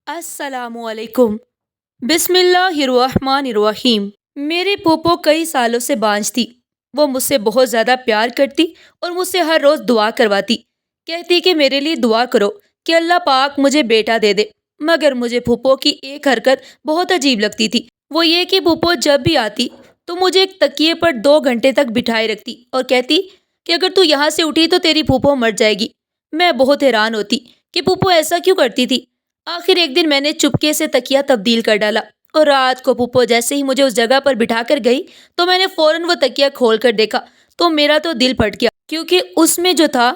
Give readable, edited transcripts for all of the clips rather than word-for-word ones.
السلام علیکم۔ بسم اللہ الرحمن الرحیم۔ میری پھوپھو کئی سالوں سے بانجھ تھی۔ وہ مجھ سے بہت زیادہ پیار کرتی اور مجھ سے ہر روز دعا کرواتی۔ کہتی کہ میرے لیے دعا کرو کہ اللہ پاک مجھے بیٹا دے دے۔ مگر مجھے پھوپھو کی ایک حرکت بہت عجیب لگتی تھی۔ وہ یہ کہ پھوپھو جب بھی آتی تو مجھے ایک تکیے پر 2 گھنٹے تک بٹھائے رکھتی اور کہتی کہ اگر تو یہاں سے اٹھی تو تیری پھوپھو مر جائے گی۔ میں بہت حیران ہوتی کہ پھوپھو ایسا کیوں کرتی تھی۔ آخر ایک دن میں نے چپکے سے تکیہ تبدیل کر ڈالا اور رات کو پھوپھو جیسے ہی مجھے اس جگہ پر بٹھا کر گئی تو میں نے فوراً وہ تکیہ کھول کر دیکھا تو میرا تو دل پھٹ گیا، کیونکہ اس میں جو تھا۔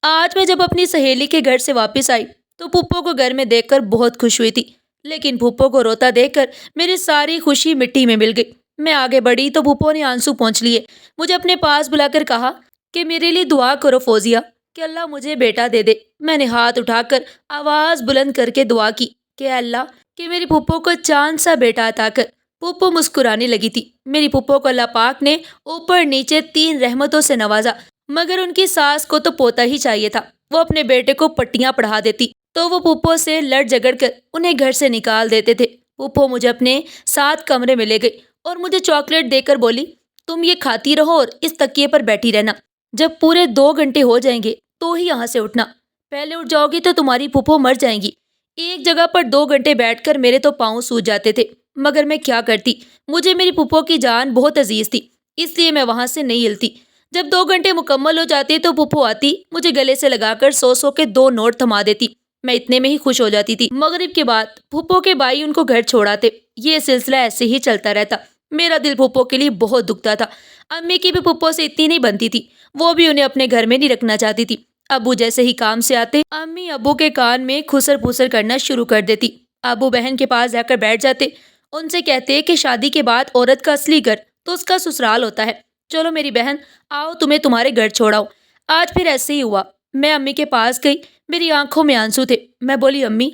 آج میں جب اپنی سہیلی کے گھر سے واپس آئی تو پھوپھو کو گھر میں دیکھ کر بہت خوش ہوئی تھی، لیکن پھوپھو کو روتا دیکھ کر میری ساری خوشی مٹی میں مل گئی۔ میں آگے بڑھی تو پھوپھو نے آنسو پونچھ لیے، مجھے اپنے پاس بلا کر کہا کہ میرے لیے دعا کرو فوزیہ کہ اللہ مجھے بیٹا دے دے۔ میں نے ہاتھ اٹھا کر آواز بلند کر کے دعا کی کہ اللہ کہ میری پھوپھو کو چاند سا بیٹا عطا کر۔ پھوپھو مسکرانے لگی تھی۔ میری پھوپھو کو اللہ پاک نے اوپر نیچے 3 رحمتوں سے نوازا، مگر ان کی ساس کو تو پوتا ہی چاہیے تھا۔ وہ اپنے بیٹے کو پٹیاں پڑھا دیتی تو وہ پھوپھو سے لڑ جھگڑ کر انہیں گھر سے نکال دیتے تھے۔ پھوپھو مجھے اپنے ساتھ کمرے میں لے گئی اور مجھے چاکلیٹ دے کر بولی تم یہ کھاتی رہو اور اس تکیے پر بیٹھی رہنا، جب پورے 2 گھنٹے ہو جائیں گے تو ہی یہاں سے اٹھنا، پہلے اٹھ جاؤ گی تو تمہاری پھوپھو مر جائیں گی۔ ایک جگہ پر 2 گھنٹے بیٹھ کر میرے تو پاؤں سوج جاتے تھے، مگر میں کیا کرتی، مجھے میری پھوپھو کی جان بہت عزیز تھی، اس لیے میں وہاں سے نہیں ہلتی۔ جب 2 گھنٹے مکمل ہو جاتے تو پھوپھو آتی، مجھے گلے سے لگا کر 100 کے 2 نوٹ تھما دیتی۔ میں اتنے میں ہی خوش ہو جاتی تھی۔ مغرب کے بعد پھوپھو کے بھائی ان کو گھر چھوڑاتے۔ یہ سلسلہ ایسے ہی چلتا رہتا۔ میرا دل پھوپھو کے لیے بہت دکھتا تھا۔ امی کی بھی پھوپھو سے اتنی نہیں بنتی تھی، وہ بھی انہیں اپنے گھر میں نہیں رکھنا چاہتی تھی۔ ابو جیسے ہی کام سے آتے امی ابو کے کان میں خسر پھسر کرنا شروع کر دیتی۔ ابو بہن کے پاس جا کر بیٹھ جاتے، ان سے کہتے کہ شادی کے بعد عورت کا اصلی گھر تو اس کا سسرال ہوتا ہے، چلو میری بہن آؤ تمہیں تمہارے گھر چھوڑاؤ۔ آج پھر ایسے ہی ہوا۔ میں امی کے پاس گئی، میری آنکھوں میں آنسو تھے۔ میں بولی امی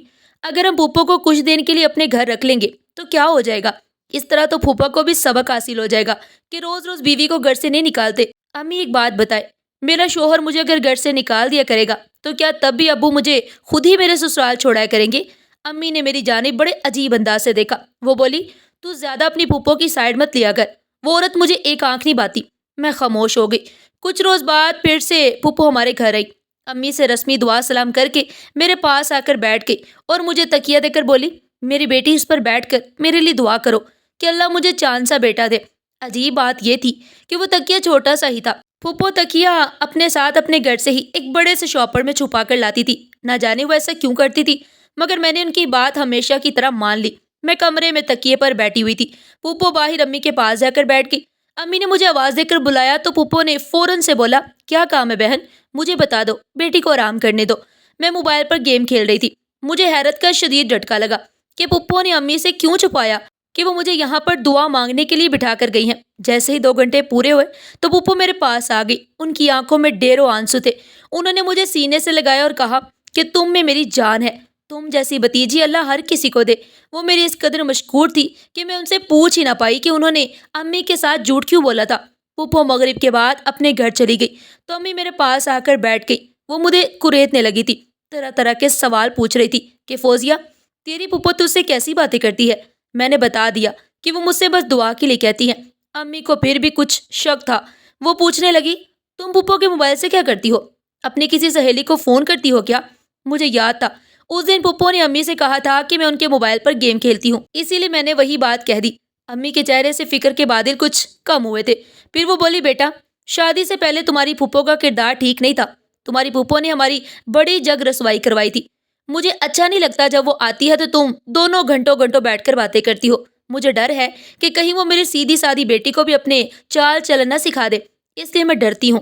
اگر ہم پھوپھو کو کچھ دن کے لیے اپنے گھر رکھ لیں گے تو کیا ہو جائے گا؟ اس طرح تو پھوپھا کو بھی سبق حاصل ہو جائے گا کہ روز روز بیوی کو گھر سے نہیں نکالتے۔ امی ایک بات بتائے، میرا شوہر مجھے اگر گھر سے نکال دیا کرے گا تو کیا تب بھی ابو مجھے خود ہی میرے سسرال چھوڑایا کریں گے؟ امی نے میری جانب بڑے عجیب انداز سے دیکھا۔ وہ بولی تو زیادہ اپنی پھوپھو کی سائیڈ مت لیا کر، وہ عورت مجھے ایک آنکھ نہیں باتی۔ میں خاموش ہو گئی۔ کچھ روز بعد پھر سے پھوپھو ہمارے گھر آئی۔ امی سے رسمی دعا سلام کر کے میرے پاس آ کر بیٹھ گئی اور مجھے تکیہ دے کر بولی میری بیٹی اس پر بیٹھ کر میرے لیے دعا کرو کہ اللہ مجھے چاند سا بیٹا دے۔ عجیب بات یہ تھی کہ وہ تکیہ چھوٹا سا ہی تھا۔ پھوپھو تکیہ اپنے ساتھ اپنے گھر سے ہی ایک بڑے سے شاپر میں چھپا کر لاتی تھی۔ نہ جانے وہ ایسا کیوں کرتی تھی، مگر میں نے ان کی بات ہمیشہ کی طرح مان لی۔ میں کمرے میں تکیے پر بیٹھی ہوئی تھی۔ پھوپھو باہر امی کے پاس جا کر بیٹھ گئی۔ امی نے مجھے آواز دے کر بلایا تو پھوپھو نے فوراً سے بولا کیا کام ہے بہن، مجھے بتا دو، بیٹی کو آرام کرنے دو۔ میں موبائل پر گیم کھیل رہی تھی۔ مجھے حیرت کا شدید جھٹکا لگا کہ پھوپھو نے امی سے کیوں چھپایا کہ وہ مجھے یہاں پر دعا مانگنے کے لیے بٹھا کر گئی ہیں۔ جیسے ہی 2 گھنٹے پورے ہوئے تو پھوپھو میرے پاس آ گئی۔ ان کی آنکھوں میں ڈھیروں آنسو تھے۔ انہوں نے مجھے سینے سے لگایا اور کہا کہ تم میں میری جان ہے، تم جیسی بتیجی اللہ ہر کسی کو دے۔ وہ میری اس قدر مشکور تھی کہ میں ان سے پوچھ ہی نہ پائی کہ انہوں نے امی کے ساتھ جھوٹ کیوں بولا تھا۔ پھوپھو مغرب کے بعد اپنے گھر چلی گئی تو امی میرے پاس آ کر بیٹھ گئی۔ وہ مجھے کریدنے لگی تھی، طرح طرح کے سوال پوچھ رہی تھی کہ فوزیہ تیری پھوپھو تجھ سے کیسی باتیں کرتی ہے؟ میں نے بتا دیا کہ وہ مجھ سے بس دعا کے لیے کہتی ہیں۔ امی کو پھر بھی کچھ شک تھا۔ وہ پوچھنے لگی تم پھوپھو کے موبائل سے کیا کرتی ہو؟ اپنی کسی سہیلی کو فون کرتی ہو کیا؟ مجھے یاد تھا اس دن پھوپھو نے امی سے کہا تھا کہ میں ان کے موبائل پر گیم کھیلتی ہوں، اسی لیے میں نے وہی بات کہہ دی۔ امی کے چہرے سے فکر کے بادل کچھ کم ہوئے تھے۔ پھر وہ بولی بیٹا شادی سے پہلے تمہاری پھوپھو کا کردار ٹھیک نہیں تھا۔ تمہاری پھوپھو نے ہماری بڑی جگ رسوائی کروائی تھی۔ مجھے اچھا نہیں لگتا جب وہ آتی ہے تو تم دونوں گھنٹوں گھنٹوں بیٹھ کر باتیں کرتی ہو۔ مجھے ڈر ہے کہ کہیں وہ میری سیدھی سادی بیٹی کو بھی اپنے چال چلن نہ سکھا دے، اس لیے میں ڈرتی ہوں۔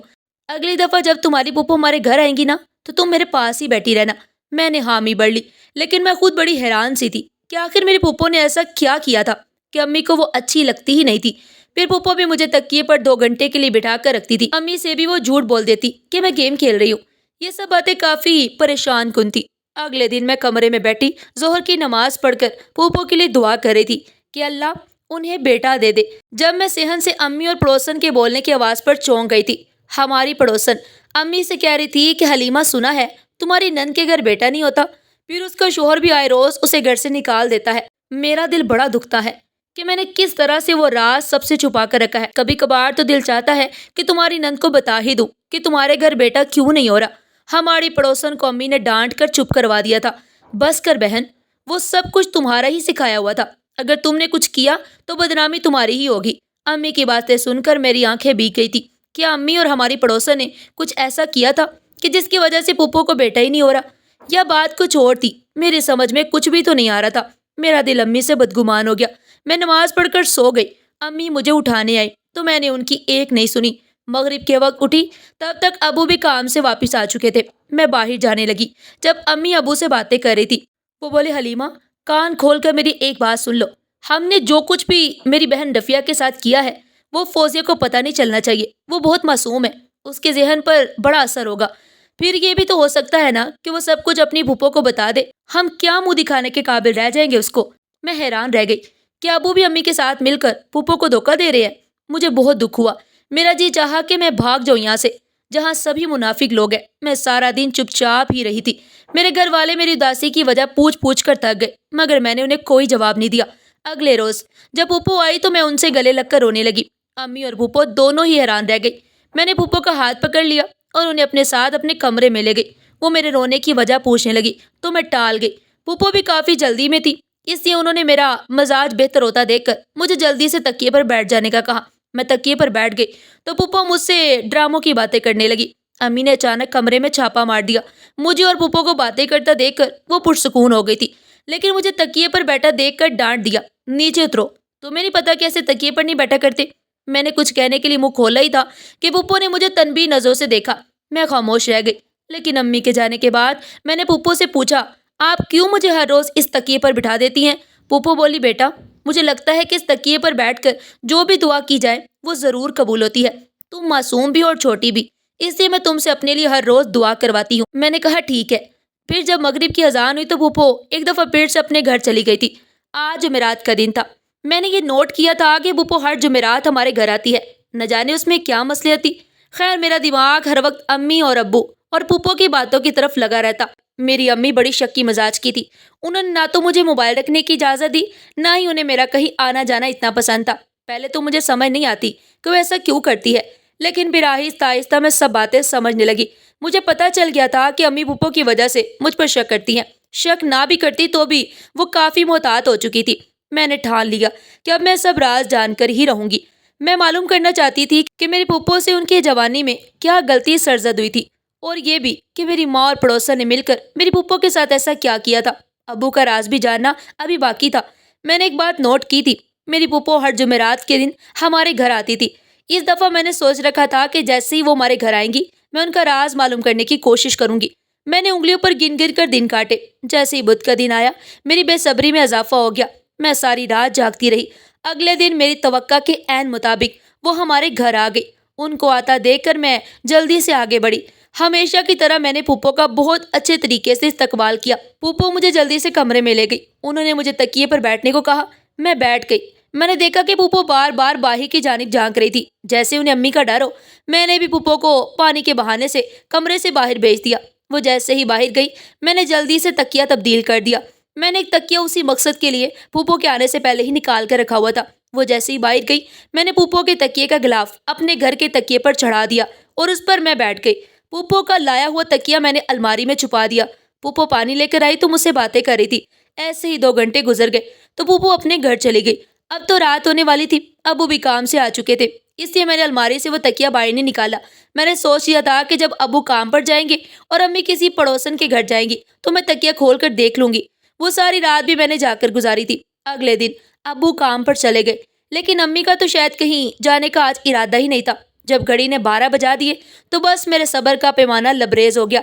اگلی دفعہ جب تمہاری پھوپھو ہمارے گھر آئیں گی نا تو تم میرے پاس ہی بیٹھی رہنا۔ میں نے حامی بڑھ لی، لیکن میں خود بڑی حیران سی تھی کہ آخر میری پھوپھو نے ایسا کیا کیا تھا کہ امی کو وہ اچھی لگتی ہی نہیں تھی۔ پھر پھوپھو بھی مجھے تکیے پر 2 گھنٹے کے لیے بٹھا کر رکھتی تھی۔ امی سے بھی وہ جھوٹ بول دیتی کہ میں گیم کھیل رہی ہوں۔ یہ سب باتیں کافی پریشان کن تھی۔ اگلے دن میں کمرے میں بیٹھی ظہر کی نماز پڑھ کر پھوپھو کے لیے دعا کر رہی تھی کہ اللہ انہیں بیٹا دے دے، جب میں صحن سے امی اور پڑوسن کے بولنے کی آواز پر چونک گئی تھی۔ ہماری پڑوسن امی سے کہہ رہی تھی کہ حلیمہ سنا ہے تمہاری نند کے گھر بیٹا نہیں ہوتا۔ پھر اس کا شوہر بھی آئے روز اسے گھر سے نکال دیتا ہے۔ میرا دل بڑا دکھتا ہے کہ میں نے کس طرح سے وہ راز سب سے چھپا کر رکھا ہے۔ کبھی کبھار تو دل چاہتا ہے کہ تمہاری نند کو بتا ہی دوں کہ تمہارے گھر بیٹا کیوں نہیں ہو رہا۔ ہماری پڑوسن کو امی نے ڈانٹ کر چپ کروا دیا تھا۔ بس کر بہن، وہ سب کچھ تمہارا ہی سکھایا ہوا تھا۔ اگر تم نے کچھ کیا تو بدنامی تمہاری ہی ہوگی۔ امی کی باتیں سن کر میری آنکھیں بھیگ گئی تھی۔ کیا امی اور ہماری پڑوسن نے کچھ ایسا کیا تھا کہ جس کی وجہ سے پھپھو کو بیٹا ہی نہیں ہو رہا؟ یا بات کچھ اور تھی؟ میری سمجھ میں کچھ بھی تو نہیں آ رہا تھا۔ میرا دل امی سے بدگمان ہو گیا۔ میں نماز پڑھ کر سو گئی۔ امی مجھے اٹھانے آئی تو میں نے ان کی ایک نہیں سنی۔ مغرب کے وقت اٹھی، تب تک ابو بھی کام سے واپس آ چکے تھے۔ میں باہر جانے لگی جب امی ابو سے باتیں کر رہی تھی۔ وہ بولے، حلیمہ کان کھول کر میری ایک بات سن لو۔ ہم نے جو کچھ بھی میری بہن رفیہ کے ساتھ کیا ہے وہ فوزیہ کو پتہ نہیں چلنا چاہیے۔ وہ بہت معصوم ہے، اس کے ذہن پر بڑا اثر ہوگا۔ پھر یہ بھی تو ہو سکتا ہے نا کہ وہ سب کچھ اپنی پھپھو کو بتا دے۔ ہم کیا منہ دکھانے کے قابل رہ جائیں گے اس کو؟ میں حیران رہ گئی کہ ابو بھی امی کے ساتھ مل کر پھپھو کو دھوکہ دے رہے ہیں۔ مجھے بہت دکھ ہوا۔ میرا جی چاہا کہ میں بھاگ جاؤں یہاں سے جہاں سبھی منافق لوگ ہیں۔ میں سارا دن چپ چاپ ہی رہی تھی۔ میرے گھر والے میری اداسی کی وجہ پوچھ پوچھ کر تھک گئے، مگر میں نے انہیں کوئی جواب نہیں دیا۔ اگلے روز جب پھپھو آئی تو میں ان سے گلے لگ کر رونے لگی۔ امی اور پھپھو دونوں ہی حیران رہ گئی۔ میں نے پھپھو کا ہاتھ پکڑ لیا اور انہیں اپنے ساتھ اپنے کمرے میں لے گئی۔ وہ میرے رونے کی وجہ پوچھنے لگی تو میں ٹال گئی۔ پھپھو بھی کافی جلدی میں تھی، اس لیے انہوں نے میرا مزاج بہتر ہوتا دیکھ کر مجھے جلدی سے تکیے پر بیٹھ جانے کا کہا۔ میں تکیے پر بیٹھ گئی تو پھپھو مجھ سے ڈراموں کی باتیں کرنے لگی۔ امی نے اچانک کمرے میں چھاپا مار دیا۔ مجھے اور پھپھو کو باتیں کرتا دیکھ کر وہ پرسکون ہو گئی تھی، لیکن مجھے تکیے پر بیٹھا دیکھ کر ڈانٹ دیا، نیچے اترو، تمہیں نہیں پتا کہ ایسے تکیے پر نہیں بیٹھا کرتے۔ میں نے کچھ کہنے کے لیے منہ کھولا ہی تھا کہ پھپھو نے مجھے تنبیہ نظروں سے دیکھا۔ میں خاموش رہ گئی، لیکن امی کے جانے کے بعد میں نے پھپھو سے پوچھا، آپ کیوں مجھے ہر روز اس تکیے پر بٹھا دیتی ہیں؟ پھپھو بولی، بیٹا مجھے لگتا ہے کہ اس تکیے پر بیٹھ کر جو بھی دعا کی جائے وہ ضرور قبول ہوتی ہے۔ تم معصوم بھی اور چھوٹی بھی، اس لیے میں تم سے اپنے لیے ہر روز دعا کرواتی ہوں۔ میں نے کہا ٹھیک ہے۔ پھر جب مغرب کی اذان ہوئی تو پھپھو ایک دفعہ پھر سے اپنے گھر چلی گئی تھی۔ آج جمعرات کا دن تھا۔ میں نے یہ نوٹ کیا تھا کہ پھپھو ہر جمعرات ہمارے گھر آتی ہے، نہ جانے اس میں کیا مصلحت تھی۔ خیر میرا دماغ ہر وقت امی اور ابو اور پھپھو کی باتوں کی طرف لگا رہتا۔ میری امی بڑی شکی مزاج کی تھی۔ انہوں نے نہ تو مجھے موبائل رکھنے کی اجازت دی، نہ ہی انہیں میرا کہیں آنا جانا اتنا پسند تھا۔ پہلے تو مجھے سمجھ نہیں آتی کہ وہ ایسا کیوں کرتی ہے، لیکن پھر آہستہ آہستہ میں سب باتیں سمجھنے لگی۔ مجھے پتہ چل گیا تھا کہ امی پھپھو کی وجہ سے مجھ پر شک کرتی ہیں۔ شک نہ بھی کرتی تو بھی وہ کافی محتاط ہو چکی تھی۔ میں نے ٹھان لیا کہ اب میں سب راز جان کر ہی رہوں گی۔ میں معلوم کرنا چاہتی تھی کہ میری پھپھو سے ان کی جوانی میں کیا غلطی سرزد ہوئی تھی، اور یہ بھی کہ میری ماں اور پڑوسن نے مل کر میری پھپھو کے ساتھ ایسا کیا کیا تھا۔ ابو کا راز بھی جاننا ابھی باقی تھا۔ میں نے ایک بات نوٹ کی تھی، میری پھپھو ہر جمعرات کے دن ہمارے گھر آتی تھی۔ اس دفعہ میں نے سوچ رکھا تھا کہ جیسے ہی وہ ہمارے گھر آئیں گی میں ان کا راز معلوم کرنے کی کوشش کروں گی۔ میں نے انگلیوں پر گن گن کر دن کاٹے۔ جیسے ہی بدھ کا دن آیا میری بے صبری میں اضافہ ہو گیا۔ میں ساری رات جاگتی رہی۔ اگلے دن میری توقع کے عین مطابق وہ ہمارے گھر آ گئی۔ ان کو آتا دیکھ کر میں جلدی سے آگے بڑھی۔ ہمیشہ کی طرح میں نے پھپھو کا بہت اچھے طریقے سے استقبال کیا۔ پھپھو مجھے جلدی سے کمرے میں لے گئی۔ انہوں نے مجھے تکیے پر بیٹھنے کو کہا۔ میں بیٹھ گئی۔ میں نے دیکھا کہ پھپھو بار بار باہر کی جانب جھانک رہی تھی، جیسے انہیں امی کا ڈر ہو۔ میں نے بھی پھپھو کو پانی کے بہانے سے کمرے سے باہر بھیج دیا۔ وہ جیسے ہی باہر گئی میں نے جلدی سے تکیہ تبدیل کر دیا۔ میں نے ایک تکیہ اسی مقصد کے لیے پھپھو کے آنے سے پہلے ہی نکال کر رکھا ہوا تھا۔ وہ جیسے ہی باہر گئی میں نے پھپھو کے تکیے کا غلاف اپنے گھر کے تکیے پر چڑھا دیا اور اس پر میں بیٹھ گئی۔ پھپھو کا لایا ہوا تکیہ میں نے الماری میں چھپا دیا۔ پھپھو پانی لے کر آئی تو مجھ سے باتیں کر رہی تھی۔ ایسے ہی 2 گھنٹے گزر گئے تو پھپھو اپنے گھر چلی گئی۔ اب تو رات ہونے والی تھی، ابو بھی کام سے آ چکے تھے، اس لیے میں نے الماری سے وہ تکیہ باہر نہیں نکالا۔ میں نے سوچ لیا تھا کہ جب ابو کام پر جائیں گے اور امی کسی پڑوسن کے گھر جائیں گی تو میں تکیہ کھول کر دیکھ لوں گی۔ وہ ساری رات بھی میں نے جا کر گزاری تھی۔ اگلے دن ابو کام پر چلے گئے، لیکن امی کا تو شاید کہیں جانے کا آج ارادہ ہی نہیں تھا۔ جب گھڑی نے 12 بجا دیے تو بس میرے صبر کا پیمانہ لبریز ہو گیا۔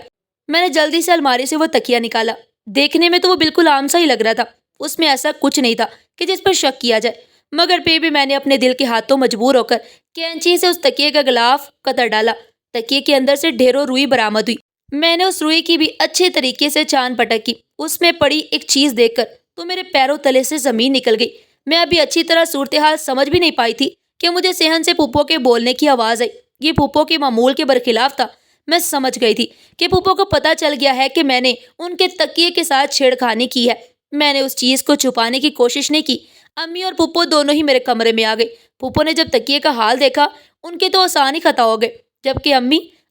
میں نے جلدی سے الماری سے وہ تکیہ نکالا۔ دیکھنے میں تو وہ بالکل عام سا ہی لگ رہا تھا، اس میں ایسا کچھ نہیں تھا کہ جس پر شک کیا جائے، مگر پھر بھی میں نے اپنے دل کے ہاتھوں مجبور ہو کر کینچی سے اس تکیے کا غلاف قطر ڈالا۔ تکیے کے اندر سے ڈھیروں روئی برآمد ہوئی۔ میں نے اس روئی کی بھی اچھے طریقے سے چاند پٹک کی۔ اس میں پڑی ایک چیز دیکھ کر تو میرے پیروں تلے سے زمین نکل گئی۔ میں ابھی اچھی طرح صورتحال سمجھ بھی نہیں پائی تھی کہ مجھے صحن سے پھپھو کے بولنے کی آواز آئی۔ یہ پھپھو کے معمول کے برخلاف تھا۔ میں سمجھ گئی تھی کہ پھوپھو کو پتہ چل گیا ہے کہ میں نے ان کے تکیے کے ساتھ چھیڑخانی کی ہے۔ میں نے اس چیز کو چھپانے کی کوشش نہیں کی۔ امی اور پھوپھو دونوں ہی میرے کمرے میں آ گئے۔ پھوپھو نے جب تکیے کا حال دیکھا، ان کے تو آسان ہی خطا ہو گئے، جبکہ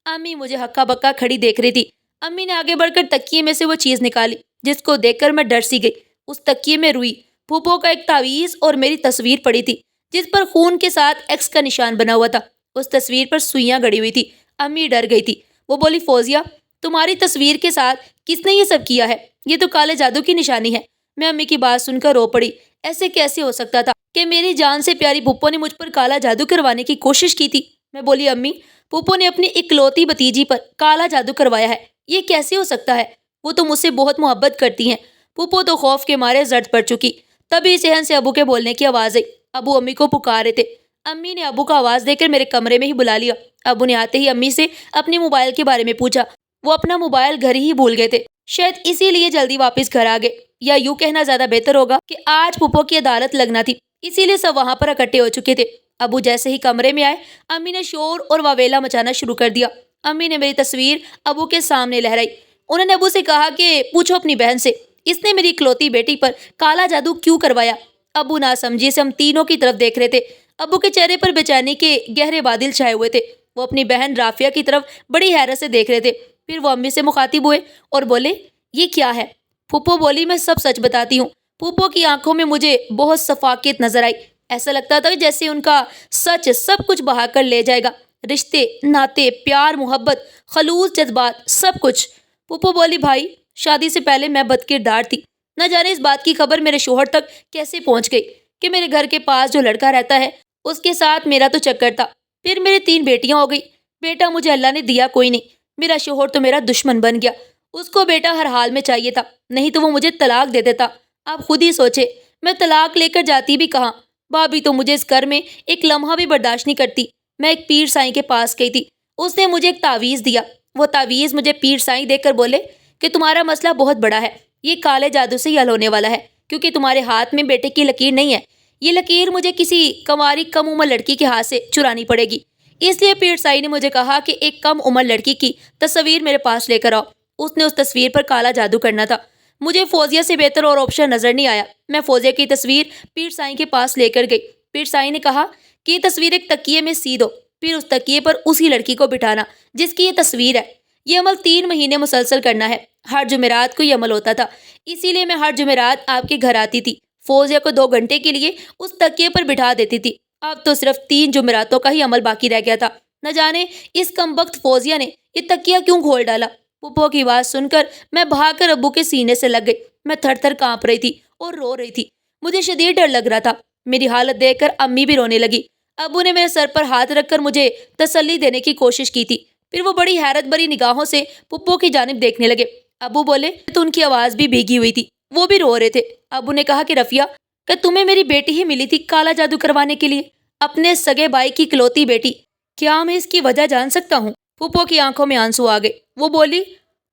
امی مجھے ہکا بکا کھڑی دیکھ رہی تھی۔ امی نے آگے بڑھ کر تکیے میں سے وہ چیز نکالی جس کو دیکھ کر میں ڈر سی گئی۔ اس تکیے میں روئی، پھوپھو کا ایک تعویذ اور میری تصویر پڑی تھی جس پر خون کے ساتھ ایکس کا نشان بنا ہوا تھا۔ اس تصویر پر سوئیاں گڑی ہوئی تھی۔ امی ڈر گئی تھی۔ وہ بولی، فوزیہ، تمہاری تصویر کے ساتھ کس نے یہ سب کیا ہے؟ یہ تو کالے جادو کی نشانی ہے۔ میں امی کی بات سن کر رو پڑی۔ ایسے کیسے ہو سکتا تھا کہ میری جان سے پیاری پھوپھو نے مجھ پر کالا جادو کروانے کی کوشش کی تھی؟ میں بولی، امی، پھوپھو نے اپنی اکلوتی بھتیجی پر کالا جادو کروایا ہے، یہ کیسے ہو سکتا ہے؟ وہ تو مجھ سے بہت محبت کرتی ہیں۔ پھوپھو تو خوف کے مارے زرد پڑ چکی۔ تبھی صحن سے ابو کے بولنے کی آواز آئی۔ ابو امی کو پکار رہے تھے۔ امی نے ابو کو آواز دے کر میرے کمرے میں ہی بلا لیا۔ ابو نے آتے ہی امی سے اپنے موبائل کے بارے میں پوچھا۔ وہ اپنا موبائل گھر ہی بھول گئے تھے، شاید اسی لیے جلدی واپس گھر آ گئے، یا یوں کہنا زیادہ بہتر ہوگا کہ آج پھوپھو کی عدالت لگنا تھی، اسی لیے سب وہاں پر اکٹھے ہو چکے تھے۔ ابو جیسے ہی کمرے میں آئے، امی نے شور اور واویلا مچانا شروع کر دیا۔ امی نے میری تصویر ابو کے سامنے لہرائی۔ انہوں نے ابو سے کہا کہ پوچھو اپنی بہن سے، اس نے میری اکلوتی بیٹی پر کالا جادو کیوں کروایا؟ ابو ناسمجھی سے ہم تینوں کی طرف دیکھ رہے تھے۔ ابو کے چہرے پر بے چینی کے گہرے بادل چھائے ہوئے تھے۔ وہ اپنی بہن رافیہ کی طرف بڑی حیرت سے دیکھ رہے تھے۔ پھر وہ امی سے مخاطب ہوئے اور بولے، یہ کیا ہے؟ پھوپھو بولی، میں سب سچ بتاتی ہوں۔ پھوپھو کی آنکھوں میں مجھے بہت شفقت نظر آئی۔ ایسا لگتا تھا جیسے ان کا سچ سب کچھ بہا کر لے جائے گا، رشتے، ناطے، پیار، محبت، خلوص، جذبات، سب کچھ۔ پھوپھو بولی، بھائی، شادی سے پہلے میں بد کردار تھی۔ نہ جانے اس بات کی خبر میرے شوہر تک کیسے پہنچ گئی کہ میرے گھر کے پاس جو لڑکا رہتا ہے اس کے ساتھ میرا تو چکر تھا۔ پھر میرے 3 بیٹیاں ہو گئی۔ بیٹا مجھے اللہ نے دیا کوئی نہیں۔ میرا شوہر تو میرا دشمن بن گیا۔ اس کو بیٹا ہر حال میں چاہیے تھا، نہیں تو وہ مجھے طلاق دے دیتا۔ آپ خود ہی سوچے، میں طلاق لے کر جاتی بھی کہاں؟ بھابھی تو مجھے اس گھر میں ایک لمحہ بھی برداشت نہیں کرتی۔ میں ایک پیر سائیں کے پاس گئی تھی، اس نے مجھے ایک تعویذ دیا۔ وہ تعویذ مجھے پیر سائیں دے کر بولے کہ تمہارا مسئلہ بہت بڑا ہے، یہ کالے جادو سے ہی حل ہونے والا ہے، کیونکہ تمہارے ہاتھ میں بیٹے کی لکیر نہیں ہے۔ یہ لکیر مجھے کسی کنواری کم عمر لڑکی کے ہاتھ سے چرانی پڑے گی۔ اس لیے پیر سائی نے مجھے کہا کہ ایک کم عمر لڑکی کی تصویر میرے پاس لے کر آؤ۔ اس نے اس تصویر پر کالا جادو کرنا تھا۔ مجھے فوزیہ سے بہتر اور آپشن نظر نہیں آیا۔ میں فوزیہ کی تصویر پیر سائی کے پاس لے کر گئی۔ پیر سائی نے کہا کہ یہ تصویر ایک تکیے میں سی دو، پھر اس تکیے پر اسی لڑکی کو بٹھانا جس کی یہ تصویر ہے۔ یہ عمل 3 مہینے مسلسل کرنا ہے۔ ہر جمعرات کو یہ عمل ہوتا تھا، اسی لیے میں ہر جمعرات آپ کے گھر آتی تھی، فوزیہ کو 2 گھنٹے کے لیے اس تکیے پر بٹھا دیتی تھی۔ اب تو صرف 3 جمعراتوں کا ہی عمل باقی رہ گیا تھا۔ نہ جانے اس کمبخت فوزیہ نے یہ تکیہ کیوں کھول ڈالا۔ پھوپھو کی بات سن کر میں بھاگ کر ابو کے سینے سے لگ گئی۔ میں تھر تھر کانپ رہی تھی اور رو رہی تھی۔ مجھے شدید ڈر لگ رہا تھا۔ میری حالت دیکھ کر امی بھی رونے لگی۔ ابو نے میرے سر پر ہاتھ رکھ کر مجھے تسلی دینے کی کوشش کی تھی۔ پھر وہ بڑی حیرت بھری نگاہوں سے پھوپھو کی جانب دیکھنے لگے۔ ابو بولے تو ان کی آواز بھی بھیگی ہوئی تھی، وہ بھی رو رہے تھے۔ ابو نے کہا کہ رفیہ، کہ تمہیں میری بیٹی ہی ملی تھی کالا جادو کروانے کے لیے، اپنے سگے بھائی کی اکلوتی بیٹی؟ کیا میں اس کی وجہ جان سکتا ہوں؟ پھوپھو کی آنکھوں میں آنسو آ گئے۔ وہ بولی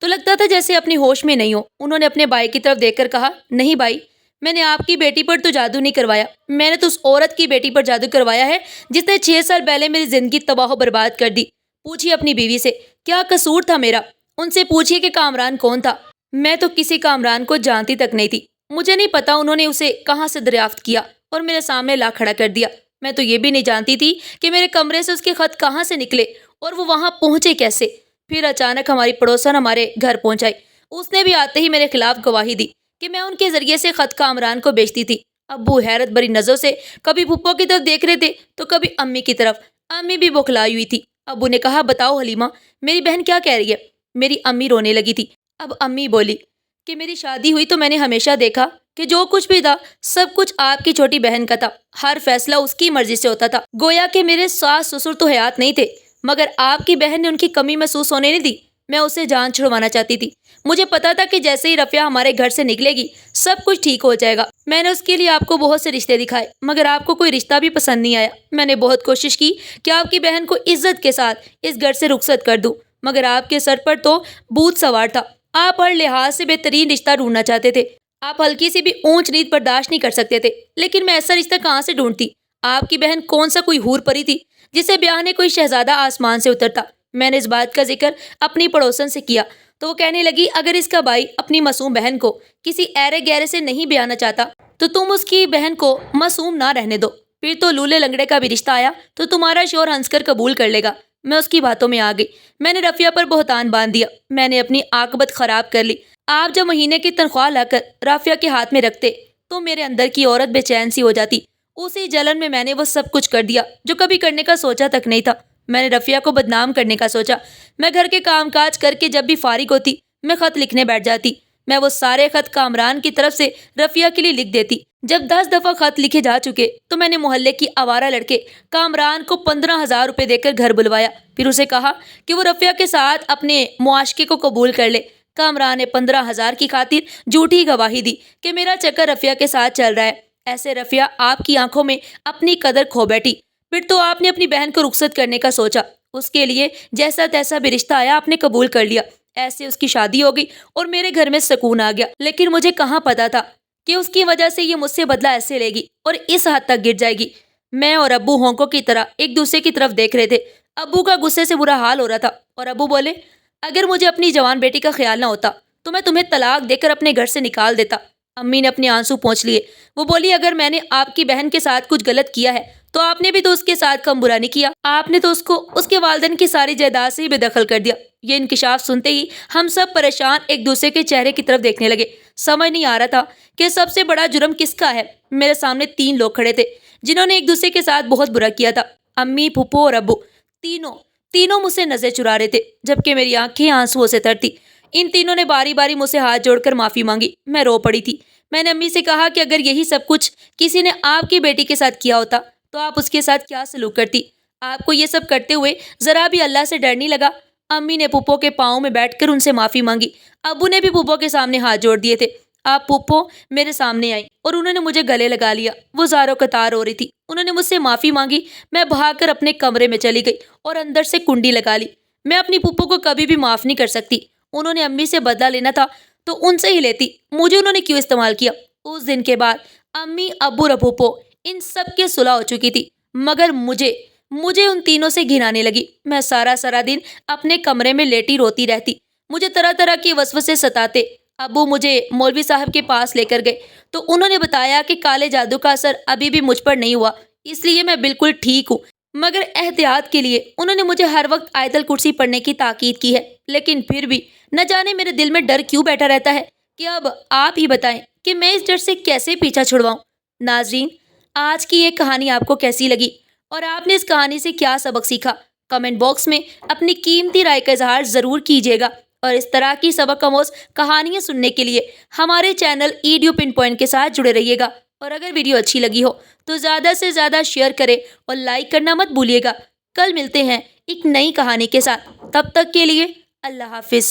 تو لگتا تھا جیسے اپنی ہوش میں نہیں ہو۔ انہوں نے اپنے بھائی کی طرف دیکھ کر کہا، نہیں بھائی، میں نے آپ کی بیٹی پر تو جادو نہیں کروایا، میں نے تو اس عورت کی بیٹی پر جادو کروایا ہے جس نے 6 سال پہلے میری زندگی تباہ و برباد کر دی۔ پوچھیے اپنی بیوی سے کیا قصور تھا میرا، ان سے پوچھیے کہ کامران کون تھا۔ میں تو کسی کامران کو جانتی تک نہیں تھی، مجھے نہیں پتا انہوں نے اسے کہاں سے دریافت کیا اور میرے سامنے لا کھڑا کر دیا۔ میں تو یہ بھی نہیں جانتی تھی کہ میرے کمرے سے اس کے خط کہاں سے نکلے اور وہ وہاں پہنچے کیسے۔ پھر اچانک ہماری پڑوسن ہمارے گھر پہنچائی، اس نے بھی آتے ہی میرے خلاف گواہی دی کہ میں ان کے ذریعے سے خط کامران کو بیچتی تھی۔ ابو حیرت بھری نظروں سے کبھی پھوپھو کی طرف دیکھ رہے تھے تو کبھی امی کی طرف۔ امی بھی بوکھلائی ہوئی تھی۔ ابو نے کہا، بتاؤ حلیمہ، میری بہن کیا کہہ رہی ہے؟ میری امی رونے لگی تھی۔ اب امی بولی کہ میری شادی ہوئی تو میں نے ہمیشہ دیکھا کہ جو کچھ بھی تھا سب کچھ آپ کی چھوٹی بہن کا تھا، ہر فیصلہ اس کی مرضی سے ہوتا تھا، گویا کہ میرے ساس سسر تو حیات نہیں تھے، مگر آپ کی بہن نے ان کی کمی محسوس ہونے نہیں دی۔ میں اسے جان چھڑوانا چاہتی تھی۔ مجھے پتا تھا کہ جیسے ہی رفیہ ہمارے گھر سے نکلے گی سب کچھ ٹھیک ہو جائے گا۔ میں نے اس کے لیے آپ کو بہت سے رشتے دکھائے، مگر آپ کو کوئی رشتہ بھی پسند نہیں آیا۔ میں نے بہت کوشش کی کہ آپ کی بہن کو عزت کے ساتھ اس گھر سے رخصت کر دوں، مگر آپ کے سر پر تو بھوت سوار تھا۔ آپ ہر لحاظ سے بہترین رشتہ ڈھونڈنا چاہتے تھے، آپ ہلکی سی بھی اونچ نیچ برداشت نہیں کر سکتے تھے، لیکن میں ایسا رشتہ کہاں سے ڈھونڈتی؟ آپ کی بہن کون سا کوئی حور پری تھی جسے بیاہ نے کوئی شہزادہ آسمان سے اترتا؟ میں نے اس بات کا ذکر اپنی پڑوسن سے کیا تو وہ کہنے لگی اگر اس کا بھائی اپنی معصوم بہن کو کسی ایرے گہرے سے نہیں بیانا چاہتا تو تم اس کی بہن کو معصوم نہ رہنے دو، پھر تو لولے لنگڑے کا بھی رشتہ آیا تو تمہارا شوہر ہنس کر قبول کر لے گا۔ میں اس کی باتوں میں آ گئی، میں نے رفیہ پر بہتان باندھ دیا، میں نے اپنی عاقبت خراب کر لی۔ آپ جب مہینے کی تنخواہ لا کر رافیہ کے ہاتھ میں رکھتے تو میرے اندر کی عورت بے چین سی ہو جاتی۔ اسی جلن میں نے وہ سب کچھ کر دیا جو کبھی کرنے کا سوچا تک نہیں تھا۔ میں نے رفیہ کو بدنام کرنے کا سوچا۔ میں گھر کے کام کاج کر کے جب بھی فارغ ہوتی میں خط لکھنے بیٹھ جاتی۔ میں وہ سارے خط کامران کی طرف سے رفیہ کے لیے لکھ دیتی۔ جب 10 دفعہ خط لکھے جا چکے تو میں نے محلے کی آوارہ لڑکے کامران کو 15,000 روپے دے کر گھر بلوایا، پھر اسے کہا کہ وہ رفیہ کے ساتھ اپنے معاشقے کو قبول کر لے۔ کامران نے 15,000 کی خاطر جھوٹی گواہی دی کہ میرا چکر رفیہ کے ساتھ چل رہا ہے۔ ایسے رفیہ آپ کی آنکھوں میں اپنی قدر کھو بیٹھی۔ پھر تو آپ نے اپنی بہن کو رخصت کرنے کا سوچا، اس کے لیے جیسا تیسا بھی رشتہ آیا آپ نے قبول کر لیا۔ ایسے اس کی شادی ہو گئی اور میرے گھر میں سکون آ گیا، لیکن مجھے کہاں پتا تھا کہ اس کی وجہ سے یہ مجھ سے بدلہ ایسے لے گی اور اس حد تک گر جائے گی۔ میں اور ابو ہونکوں کی طرح ایک دوسرے کی طرف دیکھ رہے تھے۔ ابو کا غصے سے برا حال ہو رہا تھا اور ابو بولے اگر مجھے اپنی جوان بیٹی کا خیال نہ ہوتا تو میں تمہیں طلاق دے کر اپنے گھر سے نکال دیتا۔ امی نے اپنے آنسو پونچھ لیے۔ وہ بولی اگر میں نے آپ کی بہن کے ساتھ کچھ غلط کیا ہے تو آپ نے بھی تو اس کے ساتھ کم برا نہیں کیا، آپ نے تو اس کو اس کے والدین کی ساری جائیداد سے ہی بے دخل کر دیا۔ یہ انکشاف سنتے ہی ہم سب پریشان ایک دوسرے کے چہرے کی طرف دیکھنے لگے۔ سمجھ نہیں آ رہا تھا کہ سب سے بڑا جرم کس کا ہے۔ میرے سامنے 3 لوگ کھڑے تھے جنہوں نے ایک دوسرے کے ساتھ بہت برا کیا تھا۔ امی، پھپھو اور ابو تینوں مجھ سے نظر چرا رہے تھے جبکہ میری آنکھیں آنسوؤں سے تر تھی۔ ان تینوں نے باری باری مجھ سے ہاتھ جوڑ کر معافی مانگی۔ میں رو پڑی تھی۔ میں نے امی سے کہا کہ اگر یہی سب کچھ کسی نے آپ کی بیٹی کے ساتھ کیا ہوتا تو آپ اس کے ساتھ کیا سلوک کرتی؟ آپ کو یہ سب کرتے ہوئے ذرا بھی اللہ سے ڈر نہیں لگا؟ امی نے پھپھو کے پاؤں میں بیٹھ کر ان سے معافی مانگی۔ ابو نے بھی پھپھو کے سامنے ہاتھ جوڑ دیے تھے۔ آپ پھپھو میرے سامنے آئی اور انہوں نے مجھے گلے لگا لیا۔ وہ زاروں قطار ہو رہی تھی۔ انہوں نے مجھ سے معافی مانگی۔ میں بھاگ کر اپنے کمرے میں چلی گئی اور اندر سے کنڈی لگا لی۔ میں اپنی پھپھو کو کبھی بھی معاف نہیں کر سکتی۔ انہوں نے امی سے بدلہ لینا تھا تو ان سے ہی لیتی، مجھے انہوں نے کیوں استعمال کیا؟ اس دن کے بعد امی، ابو اور پھپھو ان سب کے صلح ہو چکی تھی، مگر مجھے ان تینوں سے گھن آنے لگی۔ میں سارا دن اپنے کمرے میں لیٹی روتی رہتی۔ مجھے طرح طرح کے وسوسے ستاتے۔ ابو مجھے مولوی صاحب کے پاس لے کر گئے تو انہوں نے بتایا کہ کالے جادو کا اثر ابھی بھی مجھ پر نہیں ہوا، اس لیے میں بالکل ٹھیک ہوں، مگر احتیاط کے لیے انہوں نے مجھے ہر وقت آیت الکرسی پڑھنے کی تاکید کی ہے۔ لیکن پھر بھی نہ جانے میرے دل میں ڈر کیوں بیٹھا رہتا ہے کہ اب آپ ہی بتائیں کہ میں اس ڈر سے کیسے پیچھا چھڑواؤں۔ ناظرین، آج کی یہ کہانی آپ کو کیسی لگی اور آپ نے اس کہانی سے کیا سبق سیکھا؟ کمنٹ باکس میں اپنی قیمتی رائے کا اظہار ضرور کیجیے گا، اور اس طرح کی سبق آموز کہانیاں سننے کے لیے ہمارے چینل ایڈیو پن پوائنٹ کے ساتھ جڑے رہیے گا۔ اور اگر ویڈیو اچھی لگی ہو تو زیادہ سے زیادہ شیئر کریں اور لائک کرنا مت بھولیے گا۔ کل ملتے ہیں ایک نئی کہانی کے ساتھ، تب تک کے لیے اللہ حافظ۔